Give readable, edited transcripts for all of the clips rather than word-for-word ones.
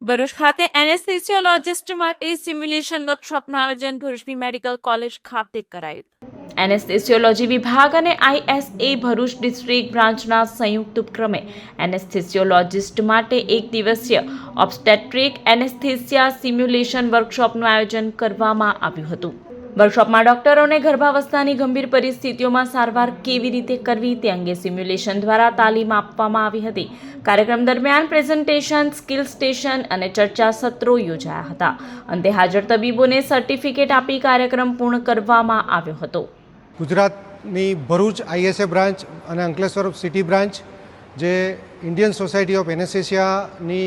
ભરૂચ ખાતે એનેસ્થેસિયોલોજિસ્ટ માટે સિમ્યુલેશન વર્કશોપનું આયોજન ભરૂચની મેડિકલ કોલેજ ખાતે કરાયું। એનેસ્થેસિયોલોજી વિભાગ અને આઈએસએ ભરૂચ ડિસ્ટ્રિક્ટ બ્રાન્ચના સંયુક્ત ઉપક્રમે એનેસ્થેસિયોલોજિસ્ટ માટે એક દિવસીય ઓબ્સ્ટેટ્રિક એનેસ્થેસિયા સિમ્યુલેશન વર્કશોપનું આયોજન કરવામાં આવ્યું હતું। વર્કશોપમાં ડોક્ટરોને ગર્ભાવસ્થાની ગંભીર પરિસ્થિતિઓમાં સારવાર કેવી રીતે કરવી તે અંગે સિમ્યુલેશન દ્વારા તાલીમ આપવામાં આવી હતી। કાર્યક્રમ દરમિયાન પ્રેઝન્ટેશન, સ્કિલ સ્ટેશન અને ચર્ચા સત્રો યોજાયા હતા। અંતે હાજર તબીબોને સર્ટિફિકેટ આપી કાર્યક્રમ પૂર્ણ કરવામાં આવ્યો હતો। ગુજરાતની ભરૂચ આઈએસએ બ્રાન્ચ અને અંકલેશ્વર સિટી બ્રાન્ચ જે ઇન્ડિયન સોસાયટી ઓફ એનેસ્થેસિયાની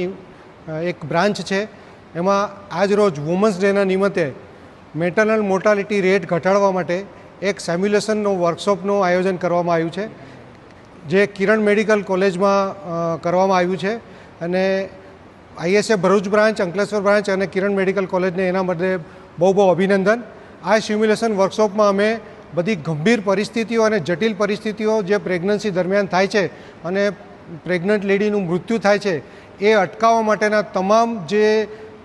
એક બ્રાન્ચ છે, એમાં આજ રોજ વુમન્સ ડેના નિમિત્તે મેટરનલ મોર્ટાલિટી રેટ ઘટાડવા માટે એક સિમ્યુલેશનનો વર્કશોપનું આયોજન કરવામાં આવ્યું છે, જે કિરણ મેડિકલ કોલેજમાં કરવામાં આવ્યું છે। અને ISA Bharuch branch, Ankleshwar branch અને કિરણ મેડિકલ કોલેજને એના માટે બહુ બહુ અભિનંદન। આ સિમ્યુલેશન વર્કશોપમાં અમે બધી ગંભીર પરિસ્થિતિઓ અને જટિલ પરિસ્થિતિઓ જે પ્રેગ્નન્સી દરમિયાન થાય છે અને પ્રેગ્નન્ટ લેડીનું મૃત્યુ થાય છે, એ અટકાવવા માટેના તમામ જે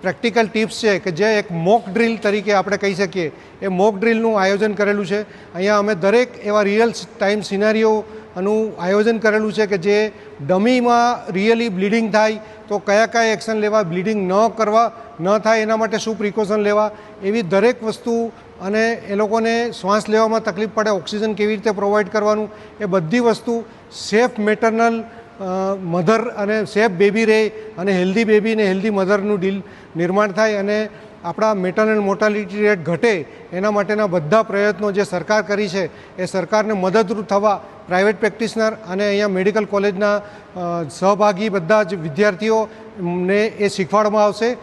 પ્રેક્ટિકલ ટિપ્સ છે કે જે એક મોક ડ્રીલ તરીકે આપણે કહી શકીએ, એ મોક ડ્રીલનું આયોજન કરેલું છે। અહીંયા અમે દરેક એવા રિયલ ટાઈમ સિનારીઓનું આયોજન કરેલું છે કે જે ડમીમાં રિયલી બ્લીડિંગ થાય તો કયા કયા એક્શન લેવા, બ્લીડિંગ ન થાય એના માટે શું પ્રિકોશન લેવા, એવી દરેક વસ્તુ, અને એ લોકોને શ્વાસ લેવામાં તકલીફ પડે, ઓક્સિજન કેવી રીતે પ્રોવાઈડ કરવાનું, એ બધી વસ્તુ સેફ મેટરનલ મધર અને સેફ બેબી રહે અને હેલ્ધી બેબી અને હેલ્ધી મધરનું નિર્માણ થાય અને આપણા મેટરનલ મોર્ટાલિટી રેટ ઘટે, એના માટેના બધા પ્રયત્નો જે સરકાર કરી છે, એ સરકારને મદદરૂપ થવા પ્રાઇવેટ પ્રેક્ટિશનર અને અહીંયા મેડિકલ કોલેજના સહભાગી બધા જ વિદ્યાર્થીઓને એ શીખવાડવામાં આવશે।